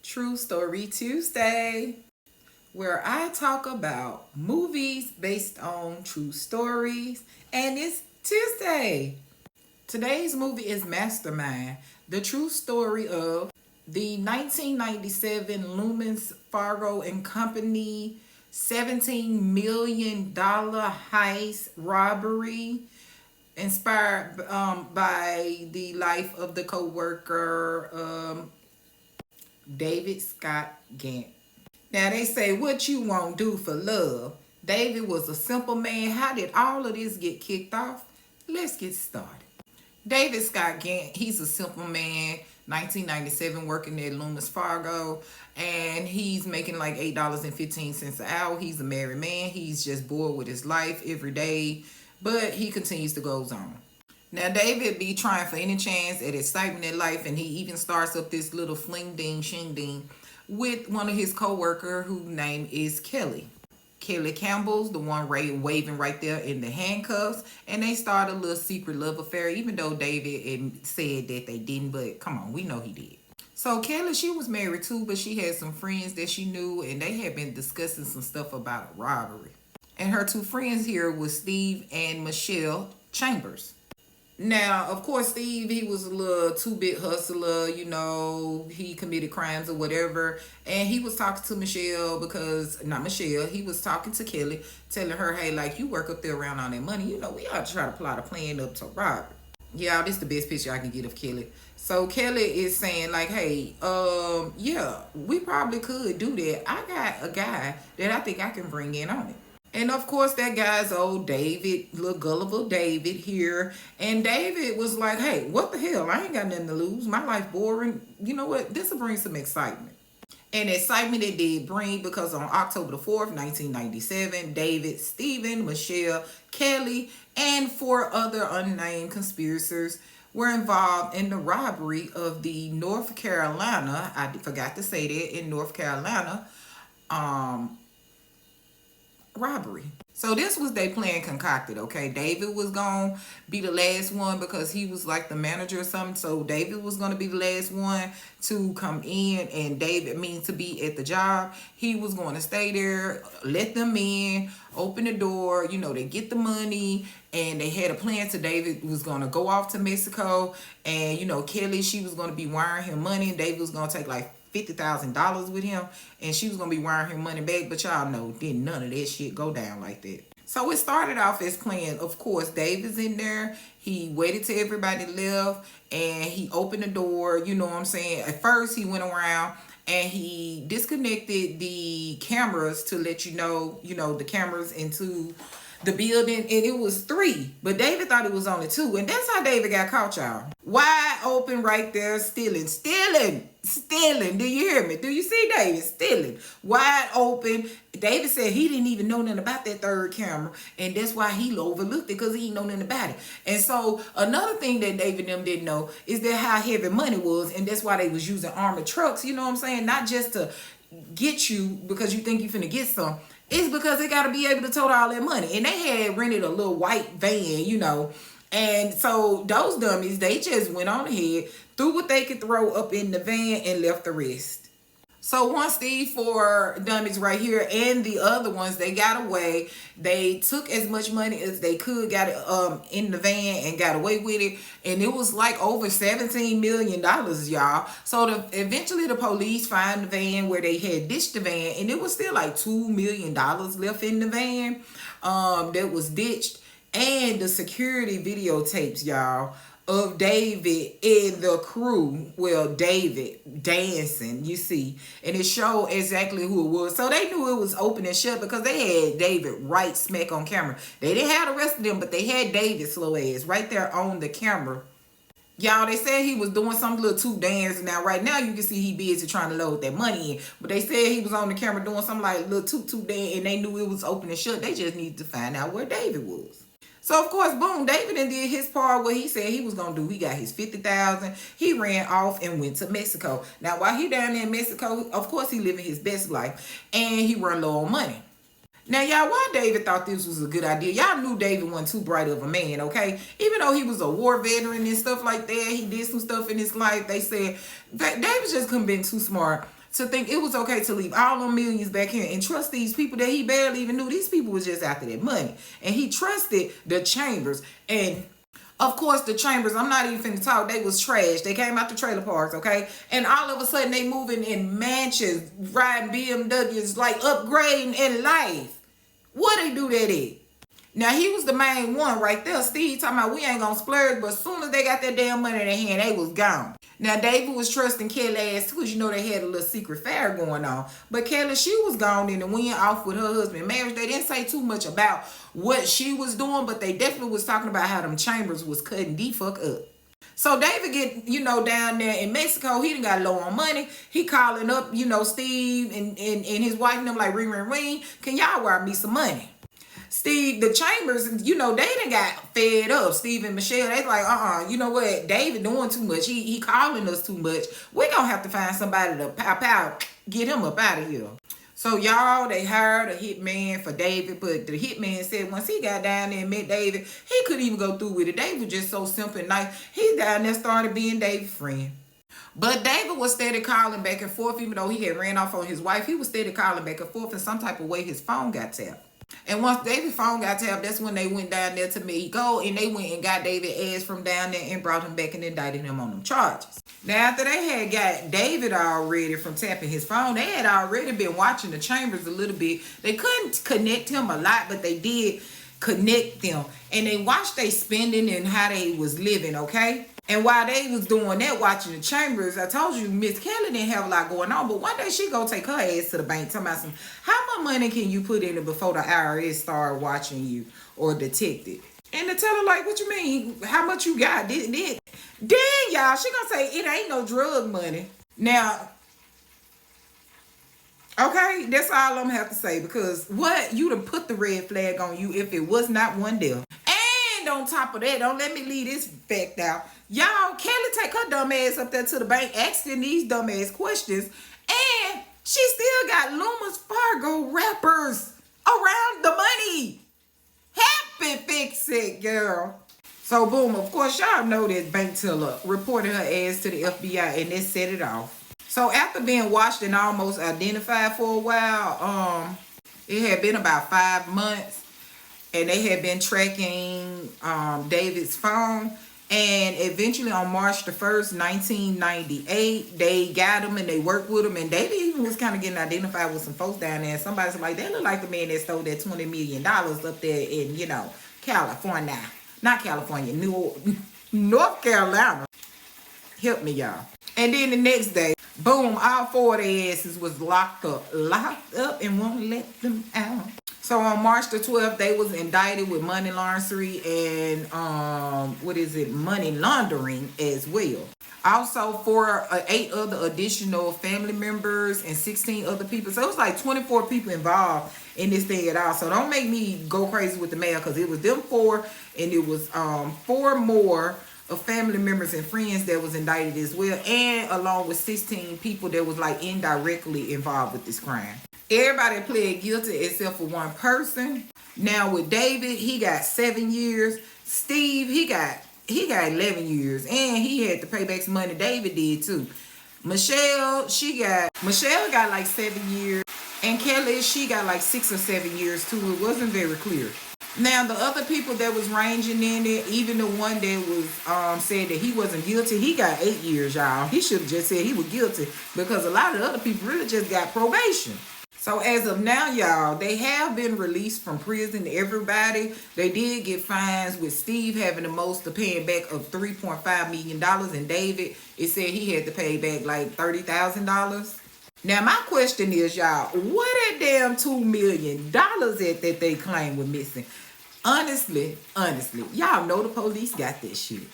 True Story Tuesday, where I talk about movies based on true stories, and it's Tuesday. Today's movie is Mastermind, the true story of the 1997 Loomis Fargo and Company $17 million heist robbery inspired by the life of the co-worker David Scott Ghantt. Now they say, what you won't do for love? David was a simple man. How did all of this get kicked off? Let's get started. David Scott Ghantt, he's a simple man, 1997, working at Loomis Fargo, and he's making like $8.15 an hour. He's a married man. He's just bored with his life every day, but he continues to go on. Now, David be trying for any chance at excitement in life, and he even starts up this little fling ding shing ding with one of his co-worker whose name is Kelly. Kelly Campbell's the one waving right there in the handcuffs, and they start a little secret love affair, even though David said that they didn't, but come on, we know he did. So Kelly, she was married too, but she had some friends that she knew, and they had been discussing some stuff about a robbery. And her two friends here was Steve and Michelle Chambers. Now, of course, Steve, he was a little two-bit hustler, he committed crimes or whatever. And he was talking to Michelle he was talking to Kelly, telling her, hey, like, you work up there around all that money. We ought to try to plot a plan up to rob her. Yeah, this is the best picture I can get of Kelly. So Kelly is saying, like, hey, yeah, we probably could do that. I got a guy that I think I can bring in on it. And of course, that guy's old David, little gullible David here. And David was like, hey, what the hell? I ain't got nothing to lose. My life boring. You know what? This will bring some excitement. And excitement it did bring, because on October the 4th, 1997, David, Stephen, Michelle, Kelly, and 4 other unnamed conspirators were involved in the robbery of the North Carolina, I forgot to say that, in North Carolina, robbery. So this was their plan concocted, okay? David was going to be the last one because he was like the manager or something. So David was going to be the last one to come in, and David means to be at the job. He was going to stay there, let them in, open the door, they get the money, and they had a plan. So David was going to go off to Mexico, and, Kelly, she was going to be wiring him money, and David was going to take like $50,000 with him, and she was gonna be wiring him money back. But y'all know, didn't none of that shit go down like that. So it started off as planned. Of course, David's in there. He waited till everybody left, and he opened the door. You know what I'm saying? At first, he went around and he disconnected the cameras to let the cameras into the building, and it was 3, but David thought it was only 2, and that's how David got caught, y'all. Wide open right there, stealing. Do you hear me? Do you see David stealing? Wide open. David said he didn't even know nothing about that 3rd camera, and that's why he overlooked it, because he didn't know nothing about it. And so another thing that David and them didn't know is that how heavy money was, and that's why they was using armored trucks, you know what I'm saying? Not just to get you because you think you finna get some. It's because they got to be able to tote all that money. And they had rented a little white van, And so those dummies, they just went on ahead, threw what they could throw up in the van, and left the rest. So once these 4 dummies right here and the other ones, they got away. They took as much money as they could, got it in the van, and got away with it. And it was like over $17 million, y'all. So eventually the police find the van where they had ditched the van, and it was still like $2 million left in the van that was ditched. And the security videotapes, y'all, of David and the crew, David dancing, you see, and it showed exactly who it was. So they knew it was open and shut because they had David right smack on camera. They didn't have the rest of them, but they had David slow ass right there on the camera. Y'all, they said he was doing some little toot dance. Now, right now, you can see he busy trying to load that money in. But they said he was on the camera doing something like little toot dance, and they knew it was open and shut. They just needed to find out where David was. So, of course, boom, David did his part, what he said he was going to do. He got his $50,000. He ran off and went to Mexico. Now, while he down there in Mexico, of course, he living his best life. And he run low on money. Now, y'all, why David thought this was a good idea? Y'all knew David wasn't too bright of a man, okay? Even though he was a war veteran and stuff like that, he did some stuff in his life. They said David just couldn't been too smart to think it was okay to leave all them millions back here and trust these people that he barely even knew. These people was just after that money. And he trusted the Chambers. And of course, the Chambers, I'm not even finna talk, they was trash. They came out the trailer parks, okay? And all of a sudden, they moving in mansions, riding BMWs, like upgrading in life. What they do that at? Now, he was the main one right there. Steve talking about we ain't gonna splurge, but as soon as they got that damn money in their hand, they was gone. Now, David was trusting Kelly ass too, because you know they had a little secret affair going on. But Kelly, she was gone in the wind off with her husband. Marriage, they didn't say too much about what she was doing, but they definitely was talking about how them Chambers was cutting the fuck up. So David get, down there in Mexico, he done got low on money. He calling up, Steve and his wife and them like, ring, ring, ring. Can y'all wire me some money? Steve, the Chambers, they done got fed up. Steve and Michelle, they like, you know what? David doing too much. He calling us too much. We gonna have to find somebody to pow, get him up out of here. So y'all, they hired a hitman for David, but the hitman said once he got down there and met David, he couldn't even go through with it. David was just so simple and nice. He down there started being David's friend. But David was steady calling back and forth, even though he had ran off on his wife. He was steady calling back and forth. In some type of way, his phone got tapped. And once David's phone got tapped, that's when they went down there to Mexico, and they went and got David ass from down there and brought him back and indicted him on them charges. Now, after they had got David already from tapping his phone, they had already been watching the Chambers a little bit. They couldn't connect him a lot, but they did connect them. And they watched they spending and how they was living, okay? And while they was doing that, watching the Chambers, I told you Miss Kelly didn't have a lot going on. But one day she go take her ass to the bank, talking about how much money can you put in it before the IRS start watching you or detect it? And to tell her like, what you mean? How much you got? Then y'all, she gonna say it ain't no drug money. Now, okay, that's all I'm gonna have to say, because what you done put the red flag on you if it was not one there. And on top of that, don't let me leave this fact out. Y'all, Kelly take her dumb ass up there to the bank asking these dumb ass questions, and she still got Loomis Fargo rappers around the money. Happy fix it, girl. So boom, of course y'all know that bank teller reported her ass to the FBI, and they set it off. So after being watched and almost identified for a while, it had been about 5 months, and they had been tracking David's phone. And eventually on March the 1st, 1998, they got him and they worked with him. And David even was kind of getting identified with some folks down there. And somebody's like, they look like the man that stole that $20 million up there in, California. Not California, North Carolina. Help me, y'all. And then the next day, boom, all 4 of their asses was locked up and won't let them out. So on March the 12th, they was indicted with money laundering and money laundering as well. Also, 8 other additional family members and 16 other people. So it was like 24 people involved in this thing at all. So don't make me go crazy with the mail, because it was them 4, and it was 4 more of family members and friends that was indicted as well, and along with 16 people that was like indirectly involved with this crime. Everybody pled guilty except for one person. Now with David, he got 7 years. Steve, he got 11 years, and he had to pay back some money. David did too. Michelle got like 7 years, and Kelly, she got like 6 or 7 years too. It wasn't very clear. Now the other people that was ranging in it, even the one that was said that he wasn't guilty, he got 8 years, y'all. He should have just said he was guilty, because a lot of the other people really just got probation. So as of now, y'all, they have been released from prison. Everybody, they did get fines, with Steve having the most to paying back of $3.5 million. And David, it said he had to pay back like $30,000. Now, my question is, y'all, what that damn $2 million at that they claim were missing? Honestly, y'all know the police got that shit.